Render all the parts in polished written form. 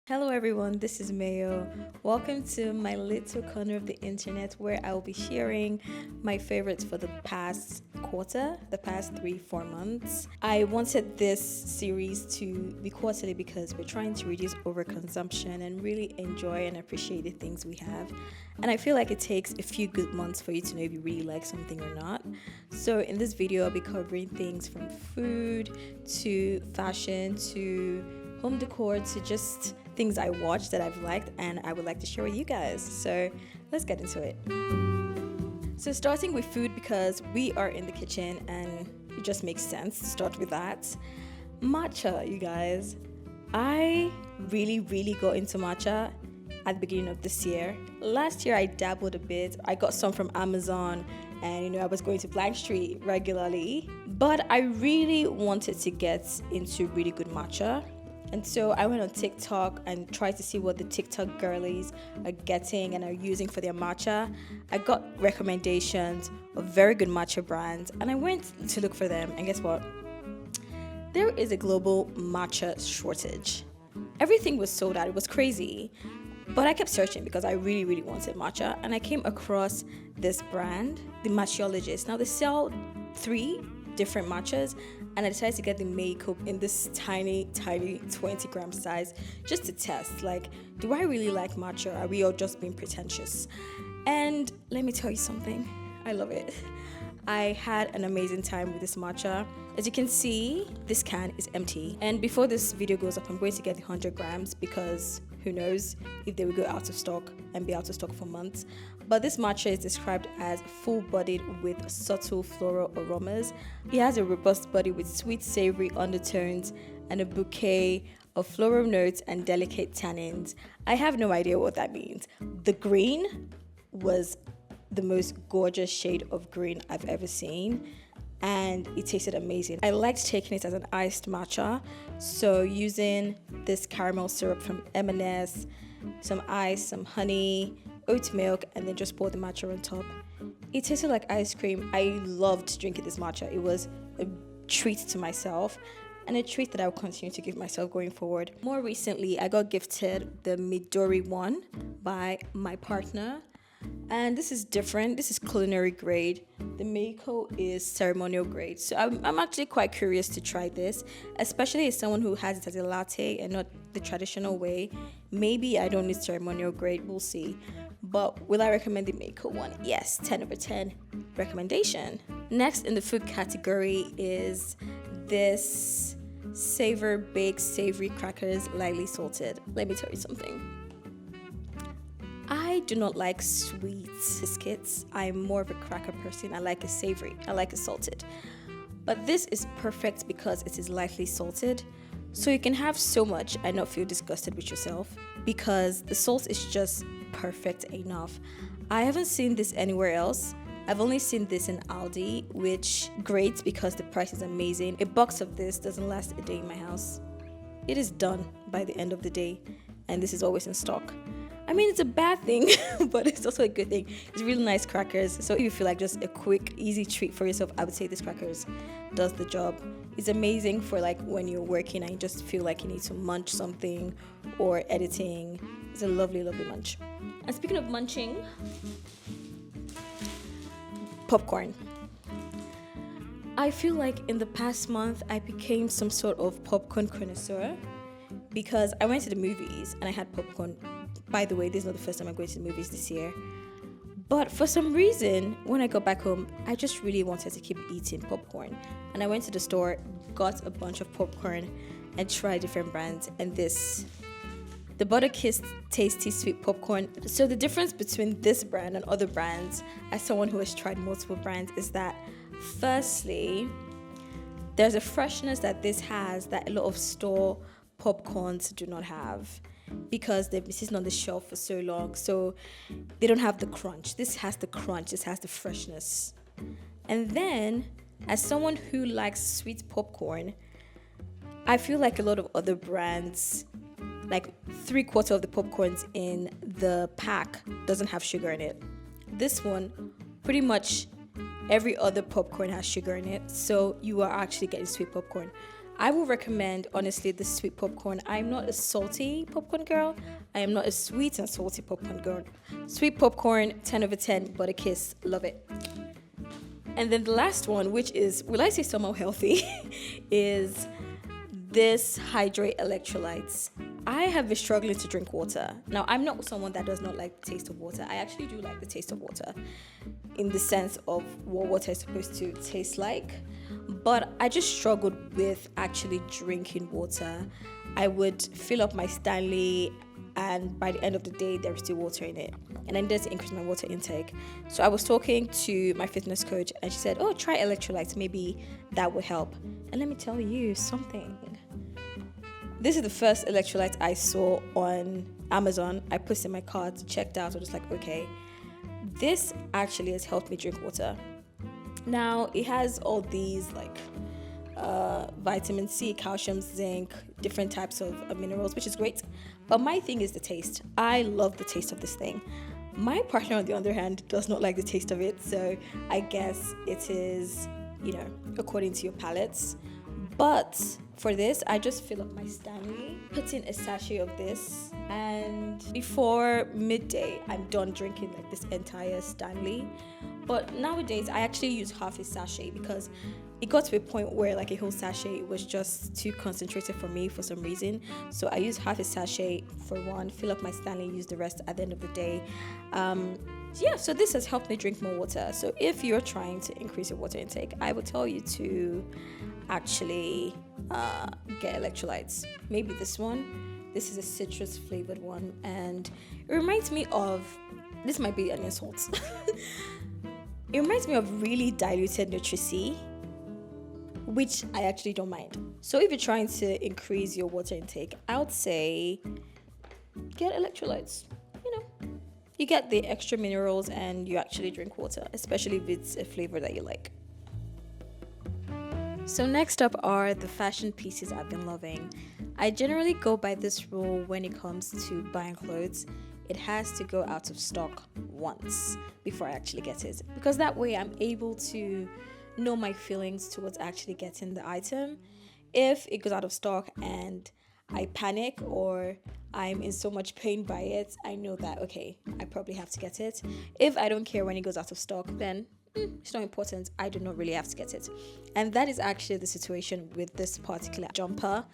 Hello everyone, this is Mayo. Welcome to my little corner of the internet where I will be sharing my favorites for the past quarter, the past 3-4 months. I wanted this series to be quarterly because we're trying to reduce overconsumption and really enjoy and appreciate the things we have. And I feel like it takes a few good months for you to know if you really like something or not. So in this video, I'll be covering things from food to fashion to home decor to just things I watched that I've liked and I would like to share with you guys. So let's get into it. So starting with food because we are in the kitchen and it just makes sense to start with that. Matcha, you guys. I really got into matcha at the beginning of this year. Last year I dabbled a bit. I got some from Amazon and I was going to Blank Street regularly. But I really wanted to get into really good matcha. And so I went on TikTok and tried to see what the TikTok girlies are getting and are using for their matcha. I got recommendations of very good matcha brands and I went to look for them. And guess what? There is a global matcha shortage. Everything was sold out. It was crazy. But I kept searching because I really wanted matcha. And I came across this brand, the Matchaeologist. Now they sell 3 different matchas and I decided to get the Meiko in this tiny 20-gram size just to test, like, do I really like matcha? Are we all just being pretentious? And let me tell you something, I love it. I had an amazing time with this matcha. As you can see, this can is empty, and before this video goes up I'm going to get the 100 grams because who knows if they will go out of stock and be out of stock for months. But this matcha is described as full-bodied with subtle floral aromas. It has a robust body with sweet savory undertones and a bouquet of floral notes and delicate tannins. I have no idea what that means. The green was the most gorgeous shade of green I've ever seen. And it tasted amazing. I liked taking it as an iced matcha, so using this caramel syrup from M&S, some ice, some honey, oat milk, and then just pour the matcha on top. It tasted like ice cream. I loved drinking this matcha. It was a treat to myself and a treat that I will continue to give myself going forward. More recently, I got gifted the Midori one by my partner. And this is different. This is culinary grade. The Meiko is ceremonial grade. So I'm actually quite curious to try this, especially as someone who has it as a latte and not the traditional way. Maybe I don't need ceremonial grade. We'll see. But will I recommend the Meiko one? Yes, 10 over 10 recommendation. Next in the food category is this Savour baked savory crackers, lightly salted. Let me tell you something. I do not like sweet biscuits. I'm more of a cracker person. I like it savory. I like it salted. But this is perfect because it is lightly salted. So you can have so much and not feel disgusted with yourself because the salt is just perfect enough. I haven't seen this anywhere else. I've only seen this in Aldi, which great because the price is amazing. A box of this doesn't last a day in my house. It is done by the end of the day, and this is always in stock. I mean, it's a bad thing, but it's also a good thing. It's really nice crackers. So if you feel like just a quick, easy treat for yourself, I would say this crackers does the job. It's amazing for like when you're working and you just feel like you need to munch something or editing. It's a lovely munch. And speaking of munching, popcorn. I feel like in the past month, I became some sort of popcorn connoisseur because I went to the movies and I had popcorn. By the way, this is not the first time I'm going to the movies this year. But for some reason, when I got back home, I just really wanted to keep eating popcorn. And I went to the store, got a bunch of popcorn, and tried different brands. And the Butterkist tasty sweet popcorn. So the difference between this brand and other brands, as someone who has tried multiple brands, is that firstly, there's a freshness that this has that a lot of store popcorns do not have, because they've been sitting on the shelf for so long, so they don't have the crunch. This has the crunch, this has the freshness. And then, as someone who likes sweet popcorn, I feel like a lot of other brands, like 3/4 of the popcorns in the pack doesn't have sugar in it. This one, pretty much every other popcorn has sugar in it, so you are actually getting sweet popcorn. I will recommend, honestly, the sweet popcorn. I'm not a salty popcorn girl. I am not a sweet and salty popcorn girl. Sweet popcorn, 10 over 10, Butterkist, love it. And then the last one, which is, will I say somehow healthy, is this Hydrate Electrolytes. I have been struggling to drink water. Now, I'm not someone that does not like the taste of water. I actually do like the taste of water in the sense of what water is supposed to taste like. But I just struggled with actually drinking water. I would fill up my Stanley, and by the end of the day, there was still water in it. And I needed to increase my water intake. So I was talking to my fitness coach, and she said, oh, try electrolytes. Maybe that would help. And let me tell you something. This is the first electrolyte I saw on Amazon. I put it in my cart, checked out. I was like, okay, this actually has helped me drink water. Now, it has all these like vitamin C, calcium, zinc, different types of minerals, which is great. But my thing is the taste. I love the taste of this thing. My partner, on the other hand, does not like the taste of it. So I guess it is, according to your palates. But for this, I just fill up my Stanley, put in a sachet of this, and before midday, I'm done drinking like this entire Stanley. But nowadays, I actually use half a sachet because it got to a point where like a whole sachet was just too concentrated for me for some reason. So I use half a sachet for one, fill up my Stanley, use the rest at the end of the day. So this has helped me drink more water. So if you're trying to increase your water intake, I would tell you to actually get electrolytes. Maybe this one. This is a citrus flavored one, and it reminds me of, this might be an insult. It reminds me of really diluted Nutri-C, which I actually don't mind. So if you're trying to increase your water intake, I would say get electrolytes. You get the extra minerals and you actually drink water, especially if it's a flavor that you like. So next up are the fashion pieces I've been loving. I generally go by this rule when it comes to buying clothes. It has to go out of stock once before I actually get it, because that way I'm able to know my feelings towards actually getting the item. If it goes out of stock and I panic or I'm in so much pain by it, I know that, okay, I probably have to get it. If I don't care when it goes out of stock, then it's not important. I do not really have to get it. And that is actually the situation with this particular jumper.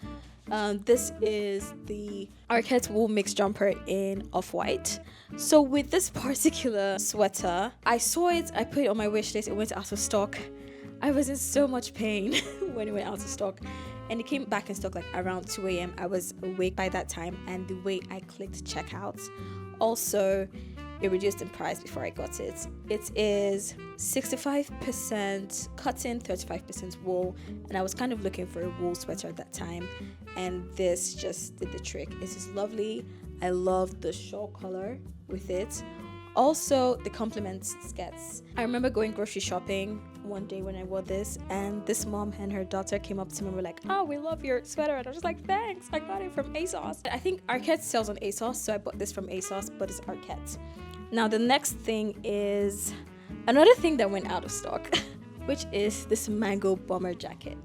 This is the Arket wool mix jumper in Offwhite. So with this particular sweater, I saw it, I put it on my wish list, it went out of stock. I was in so much pain when it went out of stock. And it came back in stock like around 2 a.m. I was awake by that time, and the way I clicked checkout, also it reduced in price before I got it. It is 65% cotton, 35% wool, and I was kind of looking for a wool sweater at that time, and this just did the trick. It is lovely. I love the shawl color with it. Also, the complements skirts. I remember going grocery shopping one day when I wore this, and this mom and her daughter came up to me and were like, oh, we love your sweater. And I was just like, thanks, I got it from ASOS. I think Arket sells on ASOS, so I bought this from ASOS, but it's Arket. Now, the next thing is another thing that went out of stock, which is this mango bomber jacket.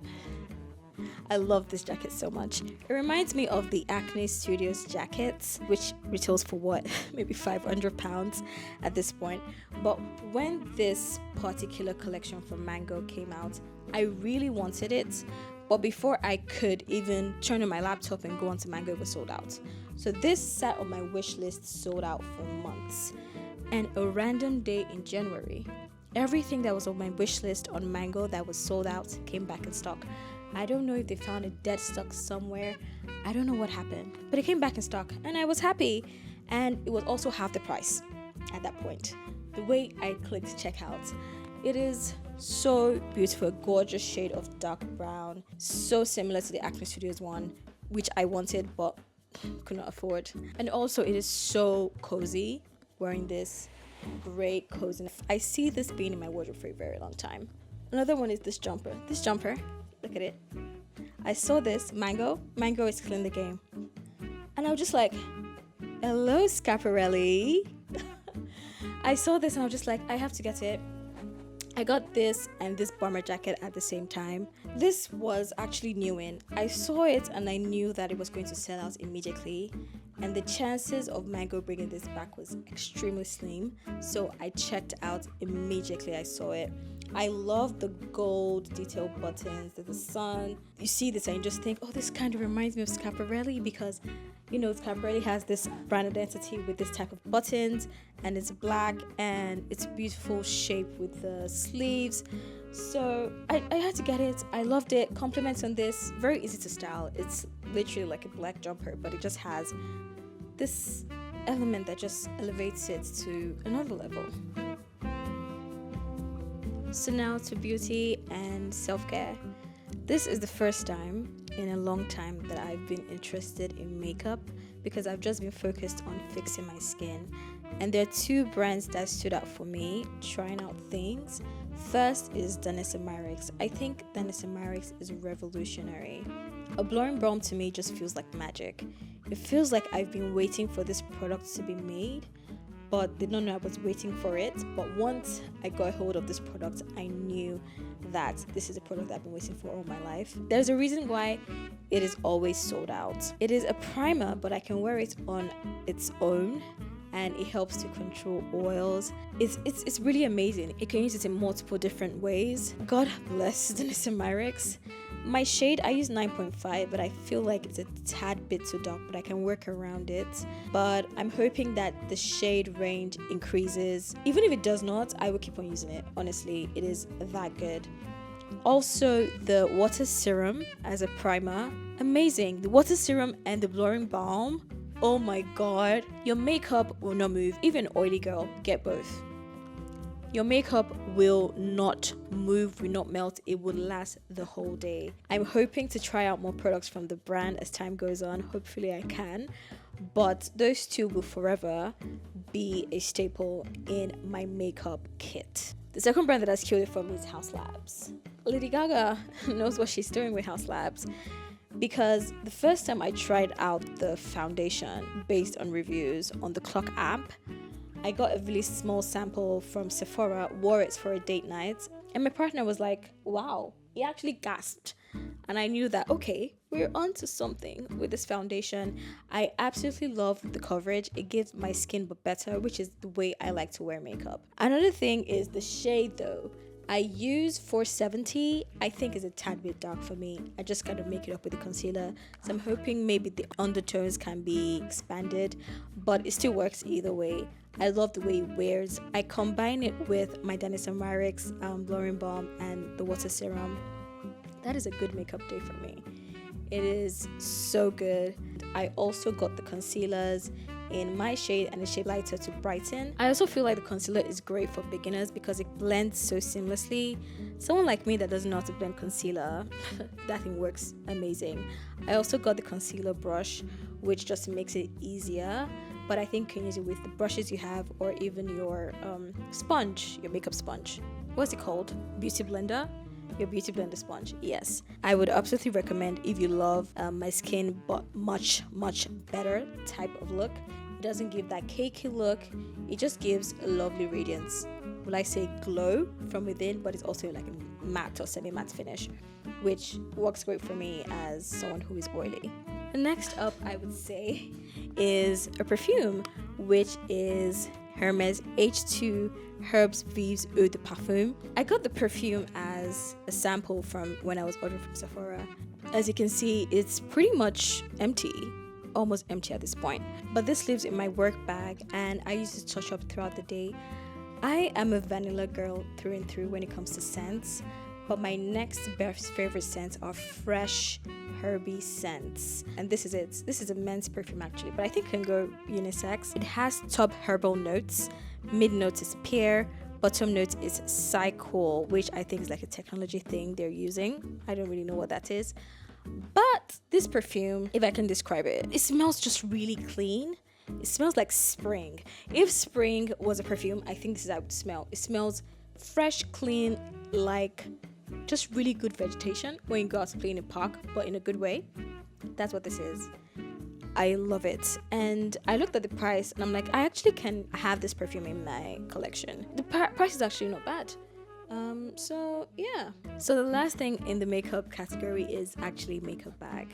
I love this jacket so much. It reminds me of the Acne Studios jackets, which retails for what? Maybe £500 at this point. But when this particular collection from Mango came out, I really wanted it. But before I could even turn on my laptop and go onto Mango, it was sold out. So this sat on my wish list, sold out for months. And a random day in January, everything that was on my wish list on Mango that was sold out came back in stock. I don't know if they found a dead stock somewhere. I don't know what happened, but it came back in stock and I was happy. And it was also half the price at that point. The way I clicked checkout, it is so beautiful, gorgeous shade of dark brown, so similar to the Acne Studios one, which I wanted but could not afford. And also it is so cozy wearing this, great coziness. I see this being in my wardrobe for a very long time. Another one is this jumper. Look at it. I saw this Mango is killing the game, and I was just like, hello Scaparelli. I saw this and I was just like, I have to get it. I got this and this bomber jacket at the same time. This was actually new in. I saw it and I knew that it was going to sell out immediately, and the chances of Meiko bringing this back was extremely slim, so I checked out immediately I saw it. I love the gold detailed buttons, the sun. You see this and you just think, oh, this kind of reminds me of Schiaparelli, because you know Schiaparelli has this brand identity with this type of buttons, and it's black and it's a beautiful shape with the sleeves. So I had to get it. I loved it. Compliments on this. Very easy to style. It's literally like a black jumper, but it just has this element that just elevates it to another level. So now to beauty and self-care. This is the first time in a long time that I've been interested in makeup, because I've just been focused on fixing my skin. And there are two brands that stood out for me trying out things. First is Danessa Myricks. I think Danessa Myricks is revolutionary. A blurring balm to me just feels like magic. It feels like I've been waiting for this product to be made, but did not know I was waiting for it. But once I got hold of this product, I knew that this is a product that I've been waiting for all my life. There's a reason why it is always sold out. It is a primer, but I can wear it on its own, and it helps to control oils. It's really amazing. You can use it in multiple different ways. God bless Danessa Myricks. My shade, I use 9.5, but I feel like it's a tad bit too dark, but I can work around it. But I'm hoping that the shade range increases. Even if it does not, I will keep on using it. Honestly, it is that good. Also, the water serum as a primer, amazing. The water serum and the blurring balm, oh my god. Your makeup will not move. Even oily girl, get both. Your makeup will not move, will not melt. It will last the whole day. I'm hoping to try out more products from the brand as time goes on. Hopefully I can. But those two will forever be a staple in my makeup kit. The second brand that has killed it for me is Haus Labs. Lady Gaga knows what she's doing with Haus Labs, because the first time I tried out the foundation based on reviews on the Clock app, I got a really small sample from Sephora, wore it for a date night, and my partner was like, wow, he actually gasped. And I knew that, okay, we're onto something with this foundation. I absolutely love the coverage. It gives my skin but better, which is the way I like to wear makeup. Another thing is the shade though. I use 470. I think is a tad bit dark for me. I just gotta make it up with the concealer. So I'm hoping maybe the undertones can be expanded, but it still works either way. I love the way it wears. I combine it with my Danessa Myricks blurring balm and the water serum. That is a good makeup day for me. It is so good. I also got the concealers in my shade and the shade lighter to brighten. I also feel like the concealer is great for beginners because it blends so seamlessly. Someone like me that doesn't know how to blend concealer, that thing works amazing. I also got the concealer brush, which just makes it easier. But I think you can use it with the brushes you have, or even your sponge, your makeup sponge. What's it called? Beauty blender? Your beauty blender sponge. Yes, I would absolutely recommend if you love my skin but much better type of look. It doesn't give that cakey look, it just gives a lovely radiance. Will I say glow from within, but it's also like a matte or semi-matte finish, which works great for me as someone who is oily. Next up, I would say, is a perfume, which is Hermes H2 Herbs Vives Eau de Parfum. I got the perfume as a sample from when I was ordering from Sephora. As you can see, it's pretty much empty, almost empty at this point. But this lives in my work bag and I use it to touch up throughout the day. I am a vanilla girl through and through when it comes to scents, but my next best favorite scents are fresh, herby scents. And this is it. This is a men's perfume actually, but I think it can go unisex. It has top herbal notes, mid notes is pear, bottom notes is cycle, which I think is like a technology thing they're using. I don't really know what that is. But this perfume, if I can describe it, it smells just really clean. It smells like spring. If spring was a perfume, I think this is how it would smell. It smells fresh, clean, like just really good vegetation when you go out to play in a park, but in a good way. That's what this is. I love it. And I looked at the price and I'm like, I actually can have this perfume in my collection. The price is actually not bad. So yeah. So the last thing in the makeup category is actually makeup bag.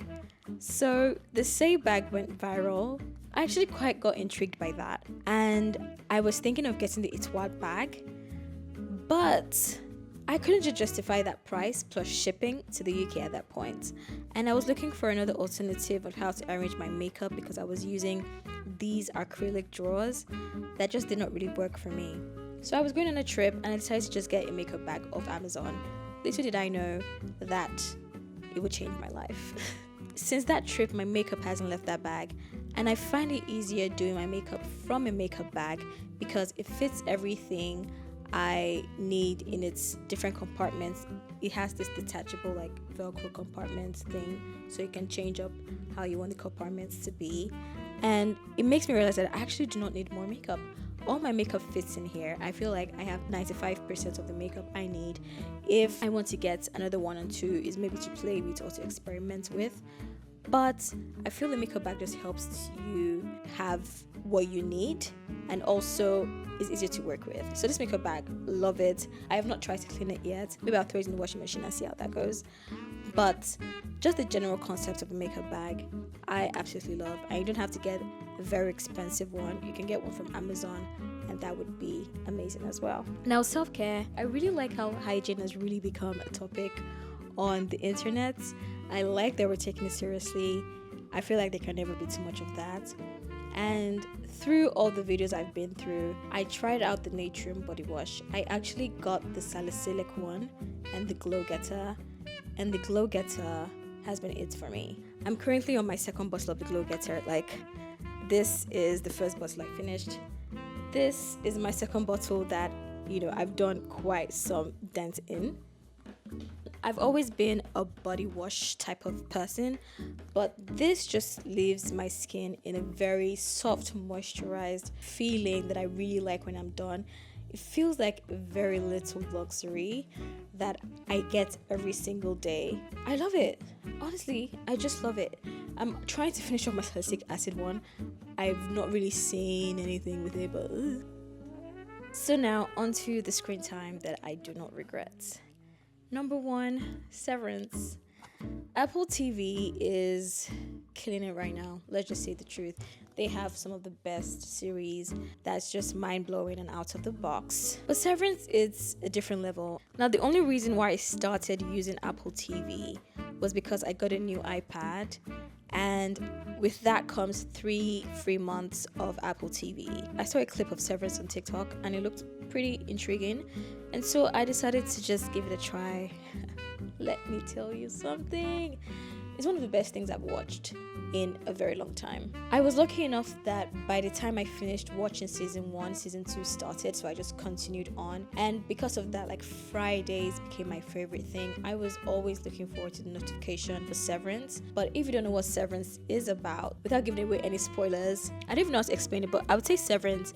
So the Say bag went viral. I actually quite got intrigued by that, and I was thinking of getting the Itwad bag, but I couldn't just justify that price plus shipping to the UK at that point. And I was looking for another alternative of how to arrange my makeup because I was using these acrylic drawers that just did not really work for me. So I was going on a trip and I decided to just get a makeup bag off Amazon. Little did I know that it would change my life. Since that trip, my makeup hasn't left that bag, and I find it easier doing my makeup from a makeup bag because it fits everything I need in its different compartments. It has this detachable like Velcro compartments thing, so you can change up how you want the compartments to be, and it makes me realize that I actually do not need more makeup. All my makeup fits in here. I feel like I have 95% of the makeup I need. If I want to get another one or two, is maybe to play with or to experiment with. But I feel the makeup bag just helps you have what you need, and also is easier to work with. So this makeup bag, love it. I have not tried to clean it yet. Maybe I'll throw it in the washing machine and see how that goes. But just the general concept of a makeup bag, I absolutely love. And you don't have to get a very expensive one. You can get one from Amazon, and that would be amazing as well. Now, self-care. I really like how hygiene has really become a topic on the internet. I like that we're taking it seriously. I feel like there can never be too much of that. And through all the videos I've been through, I tried out the Natrium body wash. I actually got the salicylic one and the Glow Getter, and the Glow Getter has been it for me. I'm currently on my second bottle of the Glow Getter. Like, this is the first bottle I finished. This is my second bottle that, I've done quite some dent in. I've always been a body wash type of person, but this just leaves my skin in a very soft, moisturized feeling that I really like when I'm done. It feels like very little luxury that I get every single day. I love it. Honestly, I just love it. I'm trying to finish off my salicylic acid one. I've not really seen anything with it, but So now onto the screen time that I do not regret. Number 1, Severance. Apple TV is killing it right now. Let's just say the truth. They have some of the best series that's just mind-blowing and out of the box. But Severance is a different level. Now, the only reason why I started using Apple TV was because I got a new iPad, and with that comes 3 free months of Apple TV. I saw a clip of Severance on TikTok and it looked pretty intriguing, and so I decided to just give it a try. Let me tell you something. It's one of the best things I've watched in a very long time. I was lucky enough that by the time I finished watching season 1, season 2 started, so I just continued on. And because of that, like, Fridays became my favorite thing. I was always looking forward to the notification for Severance. But if you don't know what Severance is about, without giving away any spoilers, I don't even know how to explain it, but I would say Severance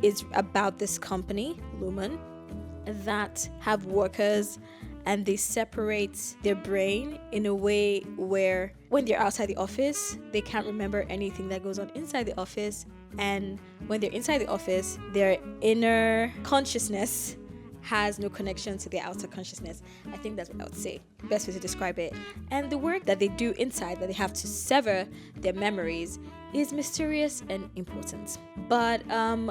is about this company, Lumen, that have workers, and they separate their brain in a way where when they're outside the office, they can't remember anything that goes on inside the office. And when they're inside the office, their inner consciousness has no connection to their outer consciousness. I think that's what I would say. Best way to describe it. And the work that they do inside, that they have to sever their memories, is mysterious and important. But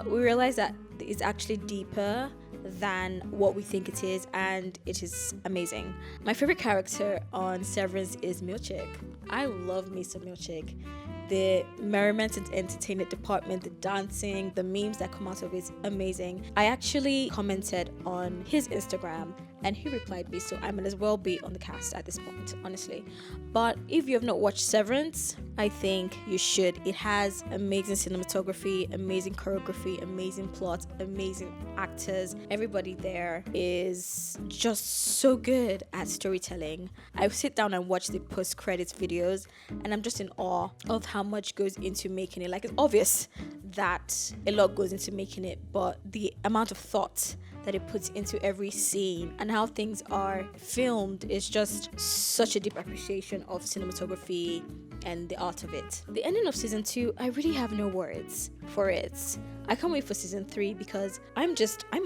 we realize that it's actually deeper than what we think it is, and it is amazing. My favorite character on Severance is Milchick. I love me some Milchick. The merriment and entertainment department, the dancing, the memes that come out of it, amazing. I actually commented on his Instagram and he replied me, so I might as well be on the cast at this point, honestly. But if you have not watched Severance, I think you should. It has amazing cinematography, amazing choreography, amazing plot, amazing actors. Everybody there is just so good at storytelling. I sit down and watch the post-credits videos and I'm just in awe of how much goes into making it. Like, it's obvious that a lot goes into making it, but the amount of thought that it puts into every scene and how things are filmed is just such a deep appreciation of cinematography and the art of it. The ending of season 2, I really have no words for it. I can't wait for season 3 because I'm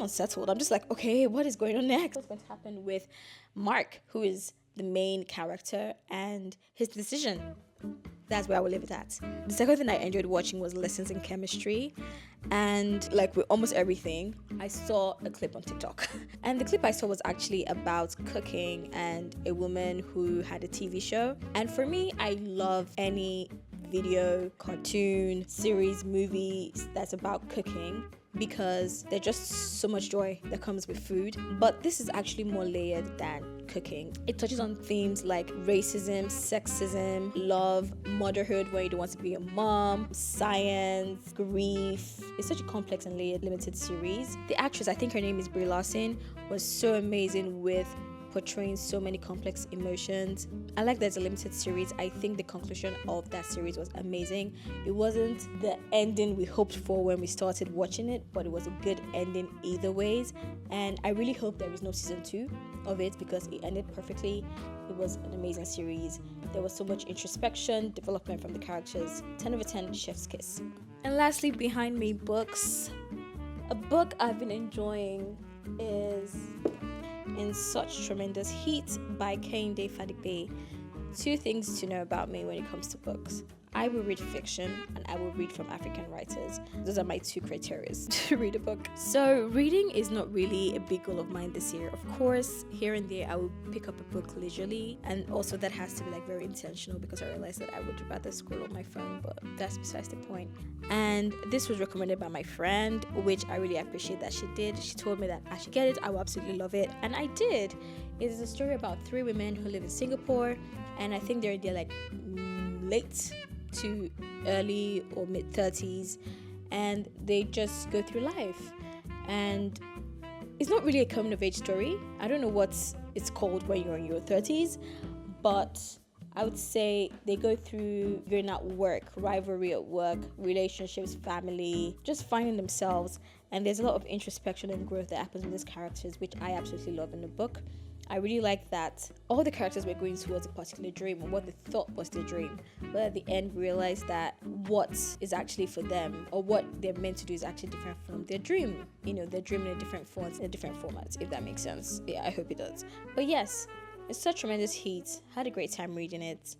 unsettled. I'm just like, okay, what is going on next? What's going to happen with Mark, who is the main character, and his decision? That's where I will leave it at. The second thing I enjoyed watching was lessons in chemistry. And like with almost everything, I saw a clip on TikTok. And the clip I saw was actually about cooking and a woman who had a TV show. And for me, I love any video, cartoon, series, movie that's about cooking, because there's just so much joy that comes with food. But this is actually more layered than cooking. It touches on themes like racism, sexism, love, motherhood when you don't want to be a mom, science, grief. It's such a complex and layered limited series. The actress, I think her name is Brie Larson, was so amazing with portraying so many complex emotions. I like that it's a limited series. I think the conclusion of that series was amazing. It wasn't the ending we hoped for when we started watching it, but it was a good ending either ways. And I really hope there is no season 2 of it because it ended perfectly. It was an amazing series. There was so much introspection, development from the characters. 10 over 10, chef's kiss. And lastly, behind me, books. A book I've been enjoying is In Such Tremendous Heat by Kehinde Fadipe. 2 things to know about me when it comes to books. I will read fiction and I will read from African writers. Those are my 2 criteria to read a book. So reading is not really a big goal of mine this year. Of course, here and there I will pick up a book leisurely, and also that has to be like very intentional because I realized that I would rather scroll on my phone, but that's besides the point. And this was recommended by my friend, which I really appreciate that she did. She told me that I should get it, I will absolutely love it, and I did. It is a story about 3 women who live in Singapore, and I think they're in their like late to early or mid 30s, and they just go through life. And it's not really a coming of age story. I don't know what it's called when you're in your 30s, but I would say they go through figuring out work, rivalry at work, relationships, family, just finding themselves. And there's a lot of introspection and growth that happens with these characters, which I absolutely love in the book. I really like that all the characters were going towards a particular dream, or what they thought was their dream, but at the end realized that what is actually for them, or what they're meant to do, is actually different from their dream. You know, their dream in a different font, in a different format, if that makes sense. Yeah, I hope it does. But yes, it's such tremendous heat. Had a great time reading it.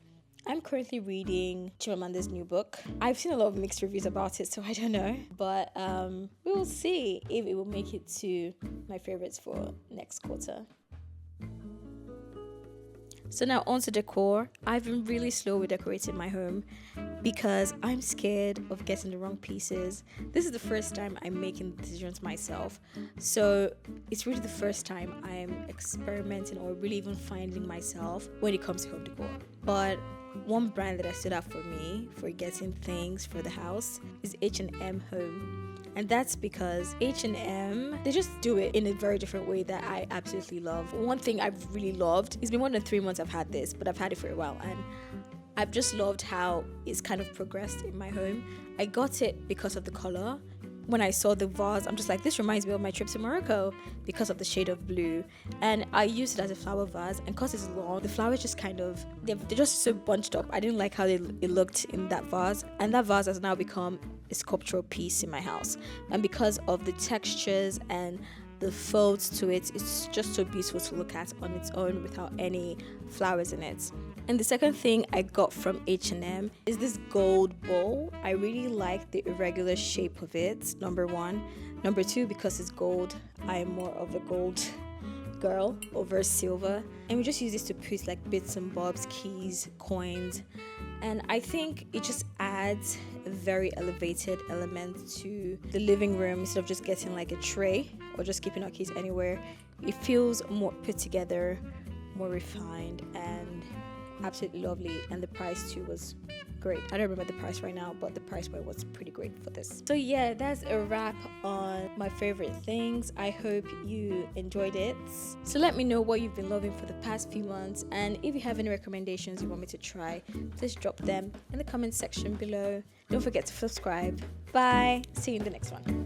I'm currently reading Chimamanda's new book. I've seen a lot of mixed reviews about it, so I don't know. But we will see if it will make it to my favorites for next quarter. So now on to decor. I've been really slow with decorating my home because I'm scared of getting the wrong pieces. This is the first time I'm making decisions myself. So it's really the first time I'm experimenting or really even finding myself when it comes to home decor. But one brand that stood out for me for getting things for the house is H&M Home. And that's because H&M, they just do it in a very different way that I absolutely love. One thing I've really loved, it's been more than 3 months I've had this, but I've had it for a while, and I've just loved how it's kind of progressed in my home. I got it because of the color. When I saw the vase, I'm just like, this reminds me of my trip to Morocco because of the shade of blue. And I used it as a flower vase, and because it's long, the flowers just kind of, they're just so bunched up. I didn't like how it looked in that vase. And that vase has now become a sculptural piece in my house. And because of the textures and the folds to it, it's just so beautiful to look at on its own without any flowers in it. And the second thing I got from H&M is this gold bowl. I really like the irregular shape of it, number 1. Number 2, because it's gold, I am more of a gold girl over silver. And we just use this to put like bits and bobs, keys, coins. And I think it just adds a very elevated element to the living room instead of just getting like a tray or just keeping our keys anywhere. It feels more put together, more refined, and absolutely lovely. And the price too was great. I don't remember the price right now, but the price point was pretty great for this. So yeah, that's a wrap on my favorite things. I hope you enjoyed it. So let me know what you've been loving for the past few months, and if you have any recommendations you want me to try, please drop them in the comment section below. Don't forget to subscribe. Bye. See you in the next one.